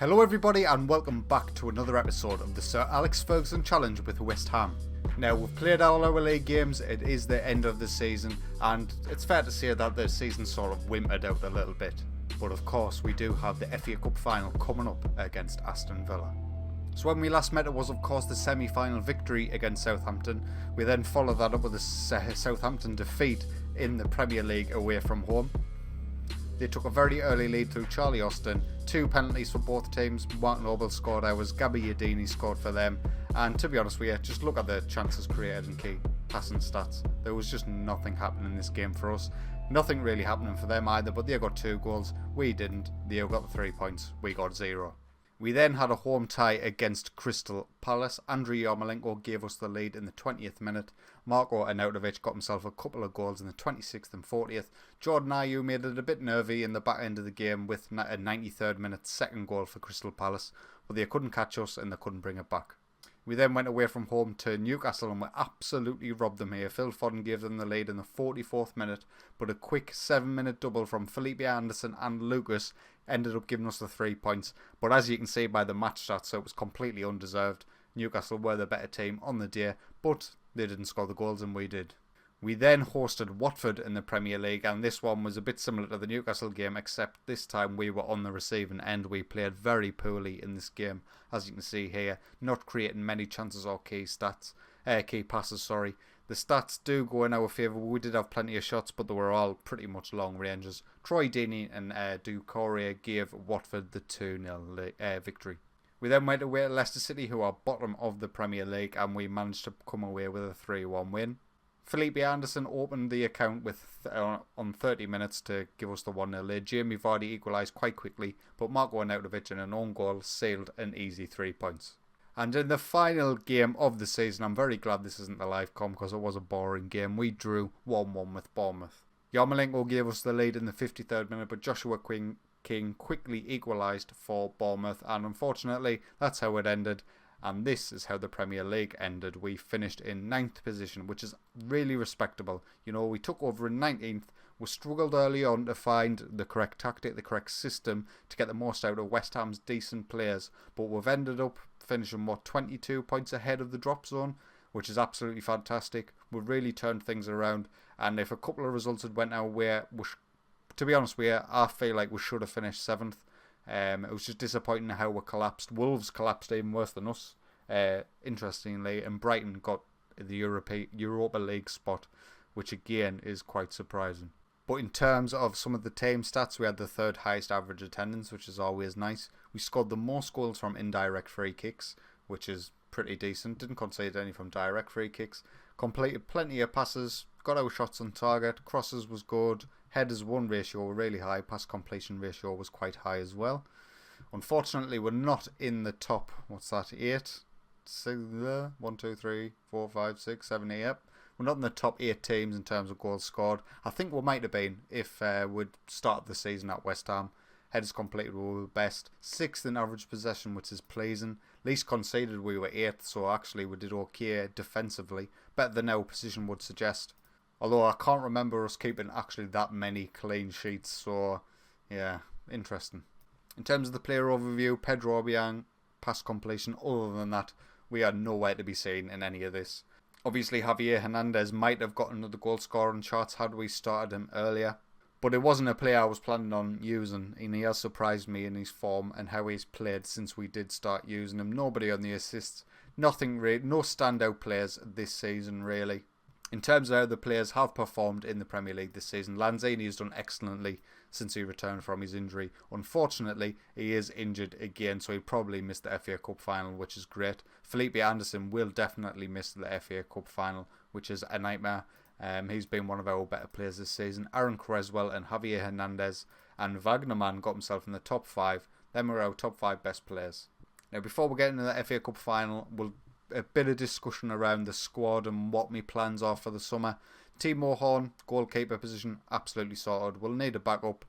Hello everybody and welcome back to another episode of the Sir Alex Ferguson Challenge with West Ham. Now we've played all our league games, it is the end of the season and it's fair to say that the season sort of whimpered out a little bit. But of course we do have the FA Cup final coming up against Aston Villa. So when we last met it was of course the semi-final victory against Southampton. We then followed that up with a Southampton defeat in the Premier League away from home. They took a very early lead through Charlie Austin, 2 penalties for both teams. Mark Noble scored ours, Gabby Yadini scored for them, and to be honest with you, just look at the chances created and key passing stats. There was just nothing happening in this game for us. Nothing really happening for them either, but they got 2 goals, we didn't. They got the 3 points, we got 0. We then had a home tie against Crystal Palace. Andriy Yarmolenko gave us the lead in the 20th minute. Marko Arnautovic got himself a couple of goals in the 26th and 40th. Jordan Ayew made it a bit nervy in the back end of the game with a 93rd minute second goal for Crystal Palace, but they couldn't catch us and they couldn't bring it back. We then went away from home to Newcastle and we absolutely robbed them here. Phil Foden gave them the lead in the 44th minute, but a quick 7-minute double from Felipe Anderson and Lucas ended up giving us the 3 points. But as you can see by the match stats, it was completely undeserved. Newcastle were the better team on the day, but they didn't score the goals and we did. We then hosted Watford in the Premier League, and this one was a bit similar to the Newcastle game, except this time we were on the receiving end. We played very poorly in this game, as you can see here, not creating many chances or key passes. The stats do go in our favour. We did have plenty of shots, but they were all pretty much long ranges. Troy Deeney and Doucouré gave Watford the 2-0 victory. We then went away to Leicester City, who are bottom of the Premier League, and we managed to come away with a 3-1 win. Felipe Anderson opened the account on 30 minutes to give us the 1-0 lead. Jamie Vardy equalised quite quickly, but Marko Arnautovic in an own goal sealed an easy 3 points. And in the final game of the season, I'm very glad this isn't the live com because it was a boring game. We drew 1-1 with Bournemouth. Yarmolenko gave us the lead in the 53rd minute, but Joshua King quickly equalised for Bournemouth, and unfortunately that's how it ended. And this is how the Premier League ended. We finished in 9th position, which is really respectable. You know, we took over in 19th. We struggled early on to find the correct tactic, the correct system to get the most out of West Ham's decent players. But we've ended up finishing, 22 points ahead of the drop zone, which is absolutely fantastic. We've really turned things around. And if a couple of results had went our way, to be honest with you, I feel like we should have finished 7th. It was just disappointing how we collapsed. Wolves collapsed even worse than us, interestingly, and Brighton got the Europa League spot, which again is quite surprising. But in terms of some of the team stats, we had the 3rd highest average attendance, which is always nice. We scored the most goals from indirect free kicks, which is pretty decent. Didn't concede any from direct free kicks. Completed plenty of passes, got our shots on target, crosses was good, headers won ratio were really high, pass completion ratio was quite high as well. Unfortunately, we're not in the top, 8? 1, 2, 3, 4, 5, 6, 7, 8. Yep. We're not in the top 8 teams in terms of goals scored. I think we might have been if we'd started the season at West Ham. Headers completed we were best. 6th in average possession, which is pleasing. Least conceded we were 8th, so actually we did okay defensively. Better than our position would suggest. Although I can't remember us keeping actually that many clean sheets, so yeah, interesting. In terms of the player overview, Pedro Obiang, pass completion, other than that, we are nowhere to be seen in any of this. Obviously Javier Hernandez might have gotten another goal scoring charts had we started him earlier, but it wasn't a player I was planning on using, and he has surprised me in his form and how he's played since we did start using him. Nobody on the assists, no standout players this season really. In terms of how the players have performed in the Premier League this season, Lanzini has done excellently since he returned from his injury. Unfortunately, he is injured again, so he probably missed the FA Cup final, which is great. Felipe Anderson will definitely miss the FA Cup final, which is a nightmare. He's been one of our better players this season. Aaron Creswell and Javier Hernandez and Wagnerman got himself in the top 5. Them are our top 5 best players. Now, before we get into the FA Cup final, a bit of discussion around the squad and what my plans are for the summer. Timo Horn, goalkeeper position, absolutely sorted. We'll need a backup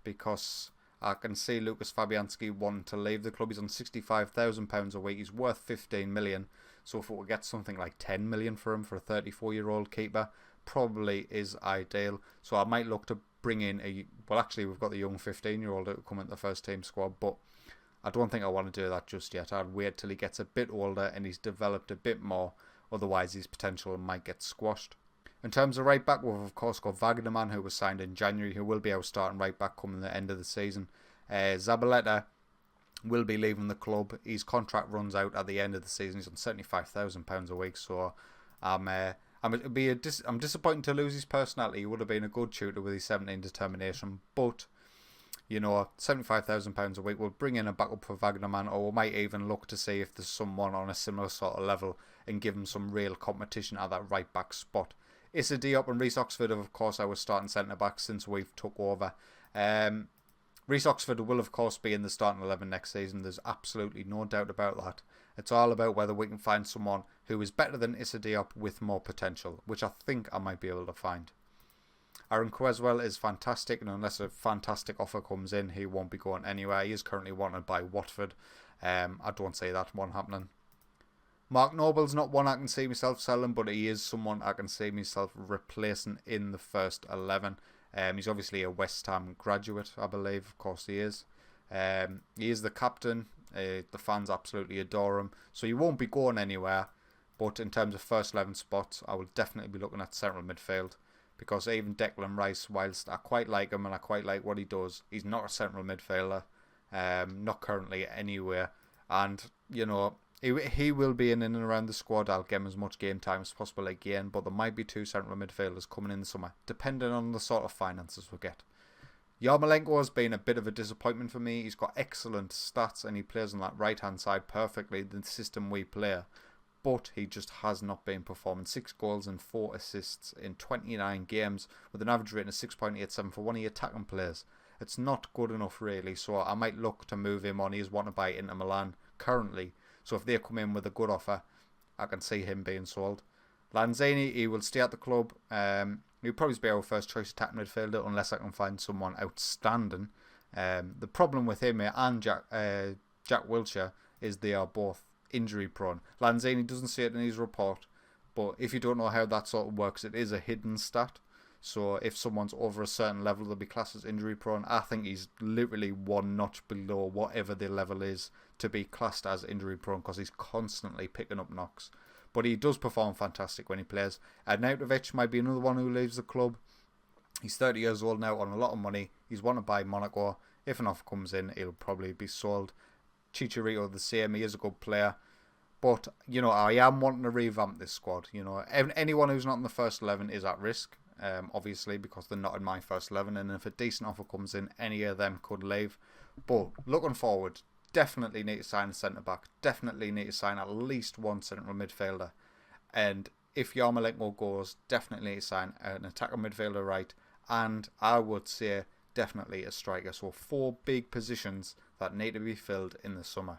because I can see Lucas Fabianski wanting to leave the club. He's on £65,000 a week. He's worth 15 million. So if we would get something like 10 million for him for a 34-year-old keeper, probably is ideal. So I might look to bring in we've got the young 15-year-old that will come into the first team squad, but I don't think I want to do that just yet. I'd wait till he gets a bit older and he's developed a bit more. Otherwise, his potential might get squashed. In terms of right back, we've of course got Wagnerman, who was signed in January, who will be our starting right back coming the end of the season. Zabaleta will be leaving the club. His contract runs out at the end of the season. He's on £75,000 a week, so I'm disappointed to lose his personality. He would have been a good shooter with his 17 determination, but £75,000 a week will bring in a backup for Wagnerman, or we might even look to see if there's someone on a similar sort of level and give him some real competition at that right back spot. Issa Diop and Reece Oxford, of course, our starting centre backs since we've took over. Reece Oxford will, of course, be in the starting 11 next season. There's absolutely no doubt about that. It's all about whether we can find someone who is better than Issa Diop with more potential, which I think I might be able to find. Aaron Creswell is fantastic, and unless a fantastic offer comes in, he won't be going anywhere. He is currently wanted by Watford. I don't see that one happening. Mark Noble's not one I can see myself selling, but he is someone I can see myself replacing in the first 11. He's obviously a West Ham graduate, I believe. Of course he is. He is the captain. The fans absolutely adore him. So he won't be going anywhere. But in terms of first 11 spots, I will definitely be looking at central midfield. Because even Declan Rice, whilst I quite like him and I quite like what he does, he's not a central midfielder. Not currently anywhere. And, he will be in and around the squad. I'll give him as much game time as possible again, but there might be 2 central midfielders coming in the summer, depending on the sort of finances we get. Yarmolenko has been a bit of a disappointment for me. He's got excellent stats and he plays on that right-hand side perfectly, the system we play, but he just has not been performing. 6 goals and 4 assists in 29 games with an average rating of 6.87 for one of your attacking players. It's not good enough, really, so I might look to move him on. He is wanted by Inter Milan currently. So if they come in with a good offer, I can see him being sold. Lanzini, he will stay at the club. He'll probably be our first choice attack midfielder unless I can find someone outstanding. The problem with him and Jack Wilshere is they are both injury prone. Lanzini doesn't say it in his report, but if you don't know how that sort of works, it is a hidden stat. So if someone's over a certain level, they'll be classed as injury prone. I think he's literally one notch below whatever the level is to be classed as injury prone because he's constantly picking up knocks. But he does perform fantastic when he plays. Arnautovic might be another one who leaves the club. He's 30 years old now on a lot of money. He's wanted by Monaco. If an offer comes in, he'll probably be sold. Chicharito the same. He is a good player. But, I am wanting to revamp this squad. Anyone who's not in the first 11 is at risk. Obviously, because they're not in my first 11, and if a decent offer comes in, any of them could leave. But looking forward, definitely need to sign a centre back, definitely need to sign at least one central midfielder, and if Yarmolenko goes, definitely need to sign an attacker midfielder right, and I would say definitely a striker. So 4 big positions that need to be filled in the summer.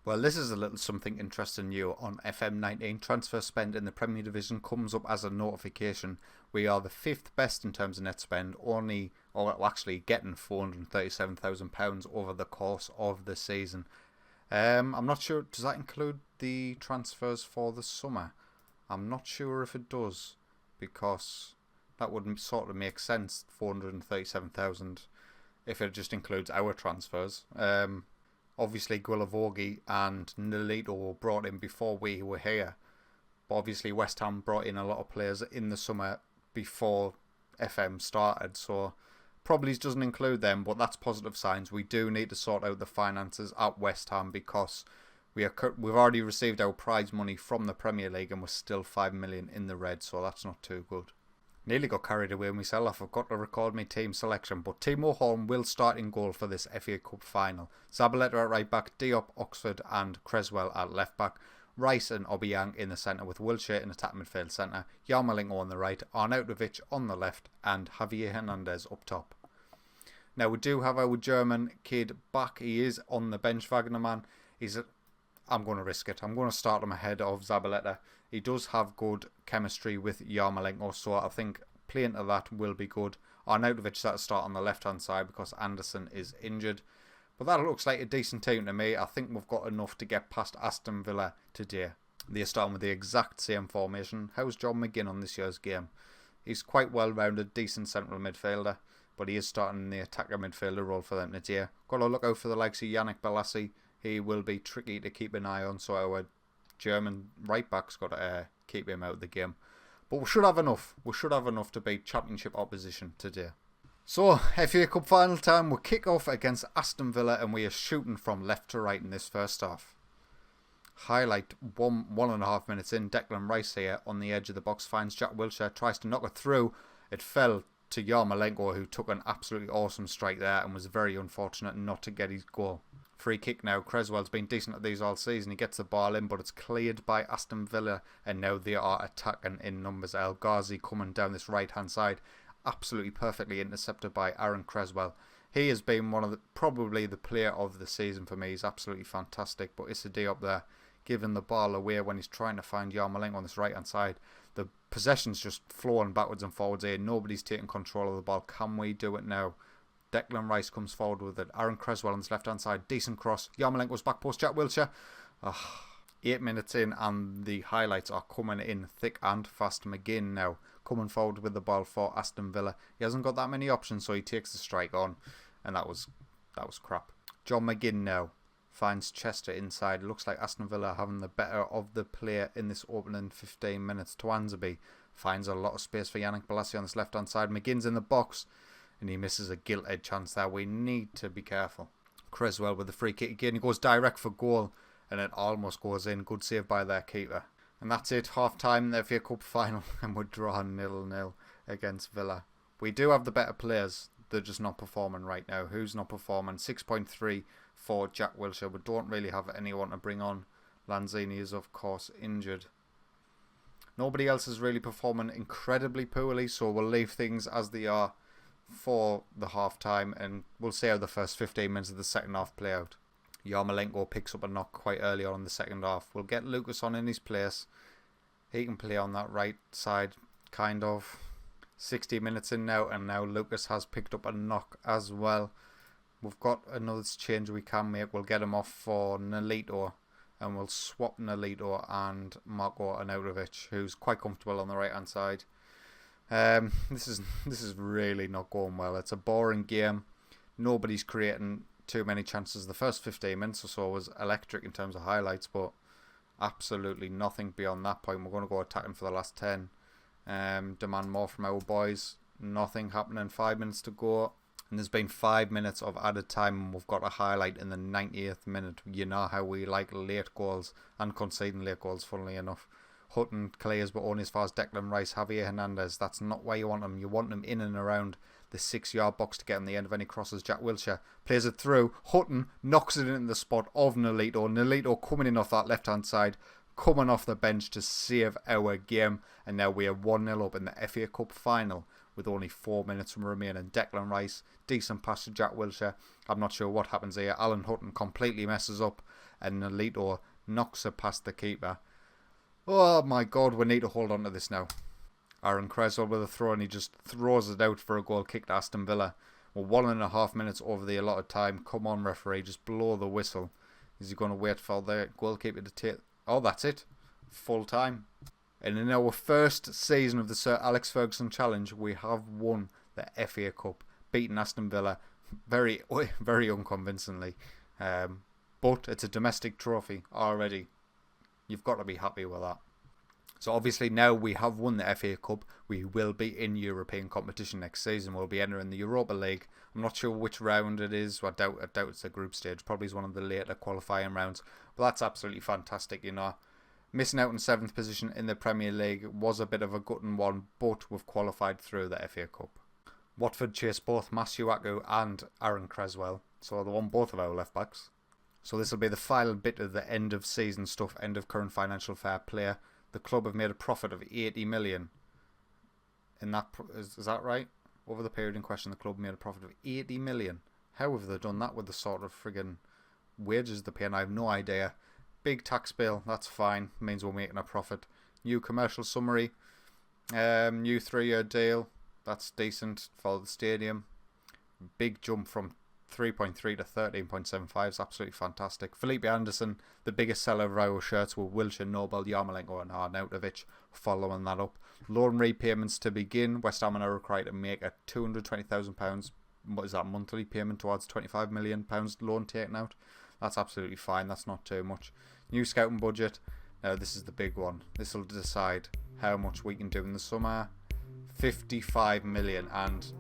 Well, this is a little something interesting new on FM19. Transfer spend in the Premier Division comes up as a notification. We are the 5th best in terms of net spend, actually getting £437,000 over the course of the season. I'm not sure, does that include the transfers for the summer? I'm not sure if it does, because that wouldn't sort of make sense, 437,000, if it just includes our transfers. Obviously, Guilavogui and Nolito were brought in before we were here. But obviously, West Ham brought in a lot of players in the summer before FM started. So, probably doesn't include them, but that's positive signs. We do need to sort out the finances at West Ham because we've already received our prize money from the Premier League and we're still 5 million in the red. So, that's not too good. Nearly got carried away myself. I forgot to record my team selection, but Timo Horn will start in goal for this FA Cup final. Zabaleta at right back, Diop, Oxford and Creswell at left back. Rice and Obiang in the centre with Wilshere in attack midfield centre. Yarmolenko on the right, Arnautovic on the left and Javier Hernandez up top. Now we do have our German kid back. He is on the bench, Wagnerman. I'm going to risk it. I'm going to start him ahead of Zabaleta. He does have good chemistry with Yarmolenko, so I think playing to that will be good. Arnautovic that'll start on the left-hand side because Anderson is injured. But that looks like a decent team to me. I think we've got enough to get past Aston Villa today. They're starting with the exact same formation. How's John McGinn on this year's game? He's quite well-rounded, decent central midfielder, but he is starting in the attacker midfielder role for them today. Got to look out for the likes of Yannick Bolasie he will be tricky to keep an eye on. So our German right back's got to keep him out of the game. But we should have enough. We should have enough to beat Championship opposition today. So, FA Cup final time. We kick off against Aston Villa and we are shooting from left to right in this first half. Highlight 1.5 minutes in. Declan Rice here on the edge of the box finds Jack Wilshere, tries to knock it through. It fell to Yarmolenko, who took an absolutely awesome strike there and was very unfortunate not to get his goal. Free kick now. Creswell's been decent at these all season. He gets the ball in, but it's cleared by Aston Villa, and now they are attacking in numbers. El Ghazi coming down this right hand side, absolutely perfectly intercepted by Aaron Creswell. He has been one of probably the player of the season for me. He's absolutely fantastic. But Issa Diop there, giving the ball away when he's trying to find Yarmolenko on this right hand side. The possession's just flowing backwards and forwards here. Nobody's taking control of the ball. Can we do it now? Declan Rice comes forward with it. Aaron Creswell on his left hand side. Decent cross. Yarmolenko's back post. Jack Wilshere. 8 minutes in and the highlights are coming in thick and fast. McGinn now coming forward with the ball for Aston Villa. He hasn't got that many options, so he takes the strike on, and that was crap. John McGinn now finds Chester inside. Looks like Aston Villa having the better of the player in this opening 15 minutes. Twansby finds a lot of space for Yannick Bolasie on this left hand side. McGinn's in the box and he misses a gilt-edged chance there. We need to be careful. Creswell with the free kick again. He goes direct for goal and it almost goes in. Good save by their keeper. And that's it. Half time in the FA Cup final and we're drawing 0-0 against Villa. We do have the better players. They're just not performing right now. Who's not performing? 6.3 for Jack Wilshere. We don't really have anyone to bring on. Lanzini is of course injured. Nobody else is really performing incredibly poorly, so we'll leave things as they are for the half time and we'll see how the first 15 minutes of the second half play out. Yarmolenko picks up a knock quite early on in the second half. We'll get Lucas on in his place. He can play on that right side, kind of. 60 minutes in now, and now Lucas has picked up a knock as well. We've got another change we can make. We'll get him off for Nolito, and we'll swap Nolito and Marko Arnautovic, who's quite comfortable on the right hand side. This is really not going well. It's a boring game. Nobody's creating too many chances. The first 15 minutes or so was electric in terms of highlights, but absolutely nothing beyond that point. We're going to go attacking for the last 10. Demand more from our boys. Nothing happening. 5 minutes to go. And there's been 5 minutes of added time and we've got a highlight in the 90th minute. You know how we like late goals and conceding late goals, funnily enough. Hutton clears but only as far as Declan Rice, Javier Hernandez. That's not where you want them. You want them in and around the 6-yard box to get on the end of any crosses. Jack Wilshere plays it through. Hutton knocks it in the spot of Nolito. Nolito coming in off that left hand side, coming off the bench to save our game. And now we are 1-0 up in the FA Cup final with only 4 minutes remaining. Declan Rice, decent pass to Jack Wilshere. I'm not sure what happens here. Alan Hutton completely messes up and Nolito knocks it past the keeper. Oh my god, we need to hold on to this now. Aaron Creswell with a throw and he just throws it out for a goal kick to Aston Villa. We're 1.5 minutes over the allotted time. Come on referee, just blow the whistle. Is he going to wait for the goalkeeper to take... Oh, that's it. Full time. And in our first season of the Sir Alex Ferguson Challenge, we have won the FA Cup, beating Aston Villa very, very unconvincingly. But it's a domestic trophy already. You've got to be happy with that. So obviously now we have won the FA Cup, we will be in European competition next season. We'll be entering the Europa League. I'm not sure which round it is. I doubt it's a group stage. Probably is one of the later qualifying rounds. But that's absolutely fantastic, you know. Missing out in 7th position in the Premier League was a bit of a gutting one, but we've qualified through the FA Cup. Watford chase both Masuaku and Aaron Creswell, so they won both of our left backs. So this will be the final bit of the end of season stuff, end of current financial fair play. The club have made a profit of 80 million. Is that right? Over the period in question, the club made a profit of 80 million. How have they done that with the sort of friggin' wages they're paying? I have no idea. Big tax bill, that's fine. Means we're making a profit. New commercial summary. New 3-year deal. That's decent for the stadium. Big jump from 3.3 to 13.75 is absolutely fantastic. Felipe Anderson, the biggest seller of our shirts, with Wilshere, Noble, Yarmolenko and Arnautovic following that up. Loan repayments to begin. West Ham are required to make a £220,000, what is that, monthly payment towards £25 million loan taken out. That's absolutely fine. That's not too much. New scouting budget. Now this is the big one. This will decide how much we can do in the summer. 55 million, and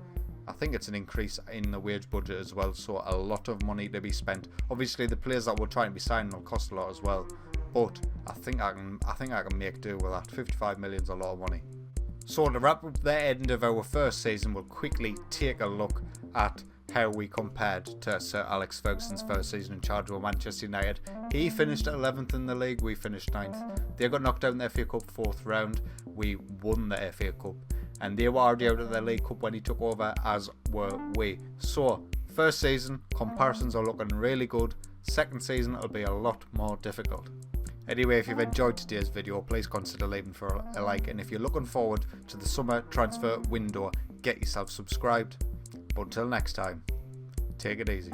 I think it's an increase in the wage budget as well, so a lot of money to be spent. Obviously the players that we're trying to be signing will cost a lot as well, but I think I can make do with that. 55 million is a lot of money. So to wrap up the end of our first season, we'll quickly take a look at how we compared to Sir Alex Ferguson's first season in charge with Manchester United. He finished 11th in the league, we finished 9th. They got knocked out in the FA Cup 4th round, we won the FA Cup, and they were already out of the League Cup when he took over, as were we. So first season, comparisons are looking really good. Second season it'll be a lot more difficult. Anyway, if you've enjoyed today's video, please consider leaving for a like, and if you're looking forward to the summer transfer window, get yourself subscribed. But until next time, take it easy.